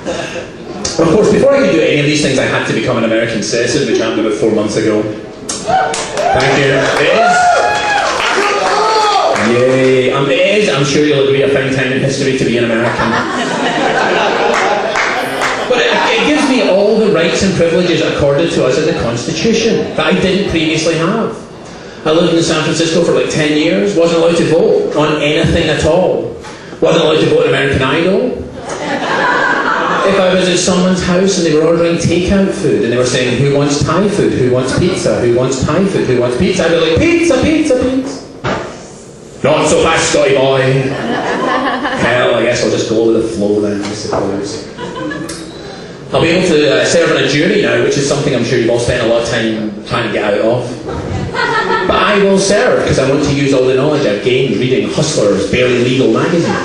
Of course, before I could do any of these things, I had to become an American citizen, which happened about 4 months ago. Thank you. It is. Yay. It is, I'm sure you'll agree, a fine time in history to be an American. But it gives me all the rights and privileges accorded to us in the Constitution that I didn't previously have. I lived in San Francisco for like 10 years, wasn't allowed to vote on anything at all. Wasn't allowed to vote in American Idol. If I was at someone's house and they were ordering takeout food and they were saying, who wants Thai food, who wants pizza, who wants Thai food, who wants pizza, I'd be like, pizza, pizza, pizza. Not so fast, Scotty boy. Hell, I guess I'll just go with the flow then, I suppose. I'll be able to serve on a jury now, which is something I'm sure you've all spent a lot of time trying to get out of. But I will serve, because I want to use all the knowledge I've gained reading Hustler's Barely Legal magazine.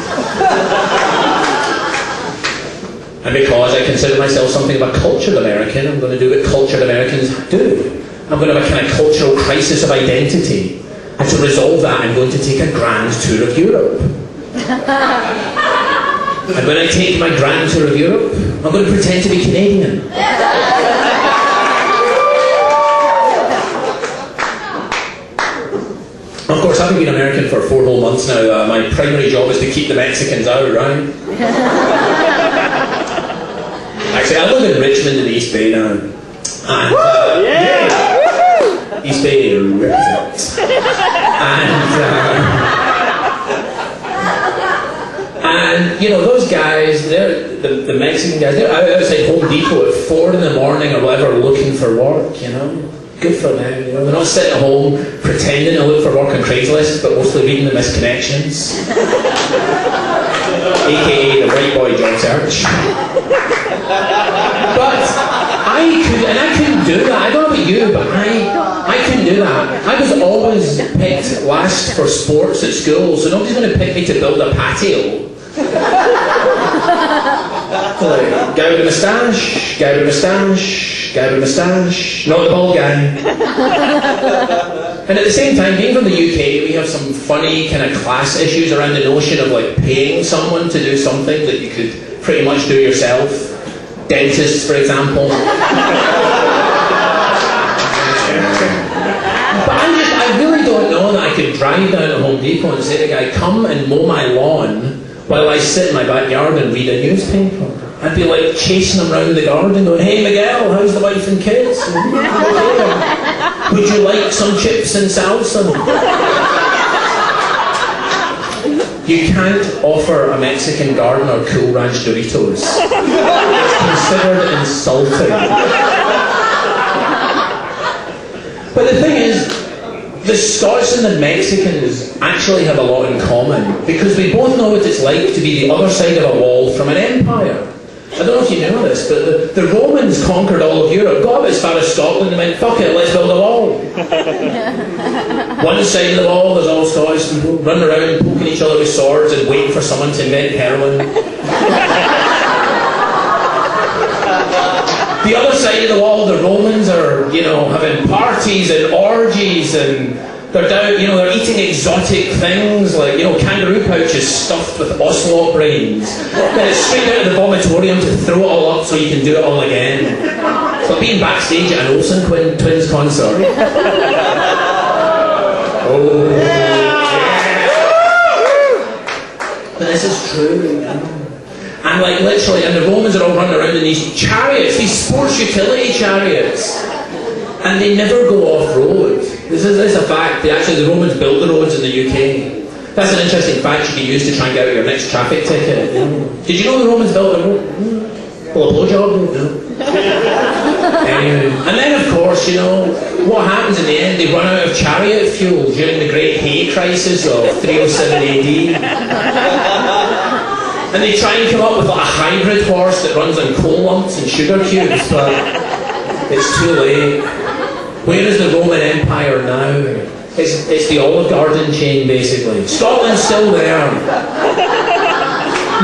And because I consider myself something of a cultured American, I'm going to do what cultured Americans do. I'm going to have a kind of cultural crisis of identity. And to resolve that, I'm going to take a grand tour of Europe. And when I take my grand tour of Europe, I'm going to pretend to be Canadian. Of course, having been American for 4 whole months now, my primary job is to keep the Mexicans out, right? Actually, I live in Richmond in the East Bay now. And, yeah! East Bay represents. And you know, those guys, they're the Mexican guys, they're outside Home Depot at 4 in the morning or whatever looking for work, you know. Good for them, you know. They're not sitting at home pretending to look for work on Craigslist, but mostly reading the misconnections. AKA the right boy job search. But I couldn't do that. I don't know about you, but I couldn't do that. I was always picked last for sports at school, so nobody's going to pick me to build a patio. Like, guy with a moustache, guy with a moustache, guy with a moustache, not the bald guy. And at the same time, being from the UK, we have some funny kind of class issues around the notion of like paying someone to do something that you could pretty much do yourself. Dentists, for example. But I really don't know that I could drive down to Home Depot and say to the guy, come and mow my lawn while I sit in my backyard and read a newspaper. I'd be like chasing him around the garden going, hey Miguel, how's the wife and kids? Would you like some chips and salsa? You can't offer a Mexican gardener Cool Ranch Doritos. It's considered insulting. But the thing is, the Scots and the Mexicans actually have a lot in common, because we both know what it's like to be the other side of a wall from an empire. I don't know if you know this, but the Romans conquered all of Europe, got up as far as Scotland and went, fuck it, let's build a wall. One side of the wall, there's all Scottish people running around poking each other with swords and waiting for someone to invent heroin. The other side of the wall, the Romans are, you know, having parties and orgies, and they're down, you know, they're eating exotic things like, you know, kangaroo pouches stuffed with ocelot brains. Then it's straight out of the vomitorium to throw it all up so you can do it all again. It's like being backstage at an Olsen Twins concert. Oh, yeah. But this is true, you know. And like literally, and the Romans are all running around in these chariots, these sports utility chariots. And they never go off-road. This is a fact. The Romans built the roads in the UK. That's an interesting fact you can use to try and get out your next traffic ticket. Did you know the Romans built the road? Well, a blowjob? No. Anyway. And then, of course, you know, what happens in the end? They run out of chariot fuel during the Great Hay Crisis of 307 AD. And they try and come up with like a hybrid horse that runs on coal lumps and sugar cubes, but it's too late. Where is the Roman Empire now? It's the Olive Garden chain, basically. Scotland's still there.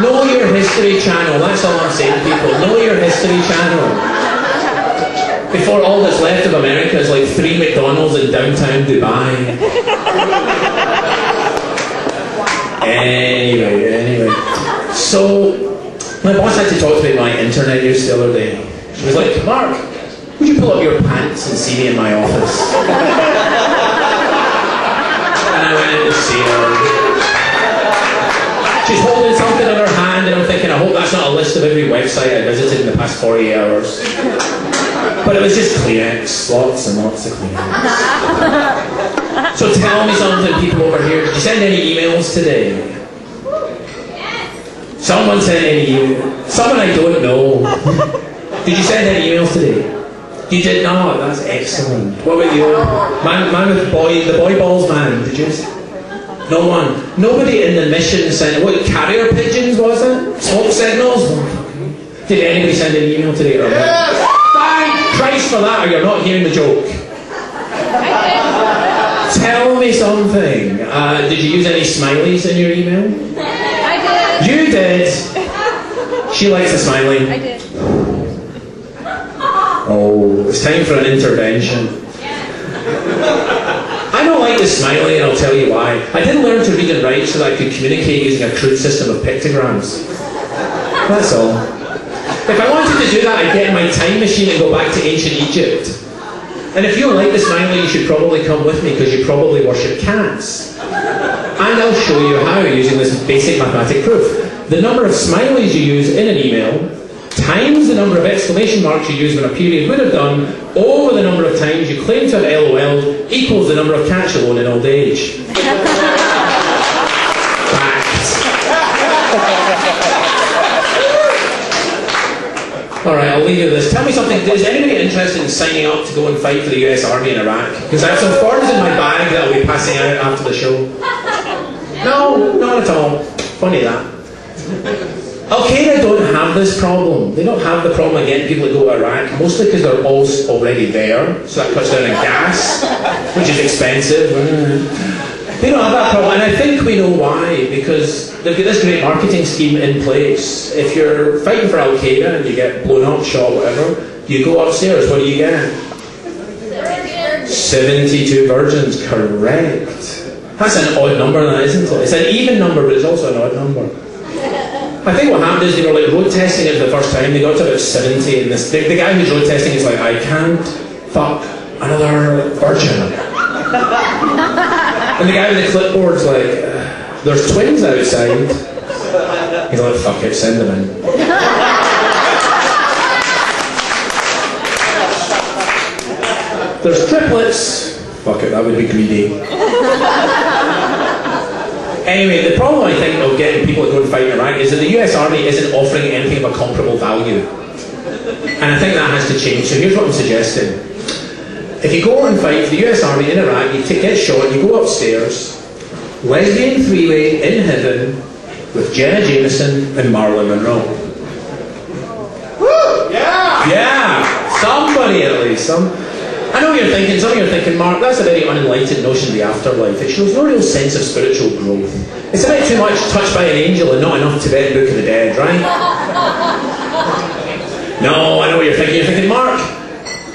Know your History Channel, that's all I'm saying, people. Know your History Channel. Before all that's left of America is like 3 McDonald's in downtown Dubai. Anyway. So, My boss had to talk to me about my internet use the other day. She was like, Mark, would you pull up your pants and see me in my office? And I went in to see her. She's holding something in her hand, and I'm thinking, I hope that's not a list of every website I visited in the past 48 hours. But it was just Kleenex, lots and lots of Kleenex. So tell me something, people over here. Did you send any emails today? Someone sent any emails. Someone I don't know. Did you send any emails today? You did not. That's excellent. What about you? Man with the boy balls man. Did you? No one. Nobody in the mission sent. What, carrier pigeons was it? Smoke signals? Did anybody send an email today? Or yes! Thank Christ for that, or you're not hearing the joke. Tell me something. Did you use any smileys in your email? I did. You did. She likes a smiley. I did. Oh, it's time for an intervention. I don't like the smiley, and I'll tell you why. I didn't learn to read and write so that I could communicate using a crude system of pictograms. That's all. If I wanted to do that, I'd get in my time machine and go back to ancient Egypt. And if you don't like the smiley, you should probably come with me, because you probably worship cats. And I'll show you how, using this basic mathematic proof. The number of smileys you use in an email times the number of exclamation marks you use when a period would have done over the number of times you claim to have LOL'd equals the number of cats you own in old age. Fact. Alright, I'll leave you with this. Tell me something. Is anybody interested in signing up to go and fight for the US Army in Iraq? Because I have some forms in my bag that I'll be passing out after the show. No, not at all. Funny that. Al-Qaeda don't have this problem. They don't have the problem of getting people to go to Iraq, mostly because they're all already there, so that cuts down on gas, which is expensive. They don't have that problem, and I think we know why, because they've got this great marketing scheme in place. If you're fighting for Al-Qaeda and you get blown up, shot, whatever, you go upstairs, what do you get? 72 virgins, correct. That's an odd number, that isn't it? It's an even number, but it's also an odd number. I think what happened is they were like road testing it for the first time. They got to about 70, and the guy who's road testing is like, I can't fuck another virgin. And the guy with the clipboard's like, there's twins outside. He's like, fuck it, send them in. There's triplets. Fuck it, that would be greedy. Anyway, the problem I think of getting people to go and fight in Iraq is that the US Army isn't offering anything of a comparable value. And I think that has to change. So here's what I'm suggesting. If you go and fight for the US Army in Iraq, you get shot, you go upstairs, lesbian three-way in heaven with Jenna Jameson and Marilyn Monroe. Woo! Yeah! Yeah! Somebody at least. I know what you're thinking. Some of you are thinking, Mark, that's a very unenlightened notion of the afterlife. It shows no real sense of spiritual growth. It's a bit too much touched by an angel and not enough Tibetan Book of the Dead, right? No, I know what you're thinking. You're thinking, Mark,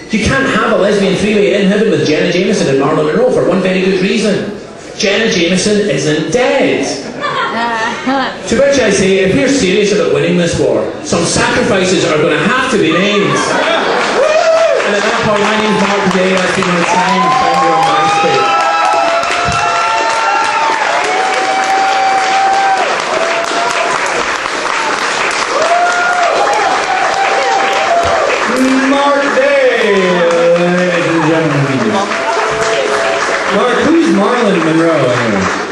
you can't have a lesbian three-way in heaven with Jenna Jameson and Marilyn Monroe for one very good reason. Jenna Jameson isn't dead. To which I say, if we're serious about winning this war, some sacrifices are going to have to be made. And at that point, my name's Mark today. That's been my time. Thank you on MySpace. Mark Day, ladies and gentlemen. Mark, who's Marilyn Monroe anyway?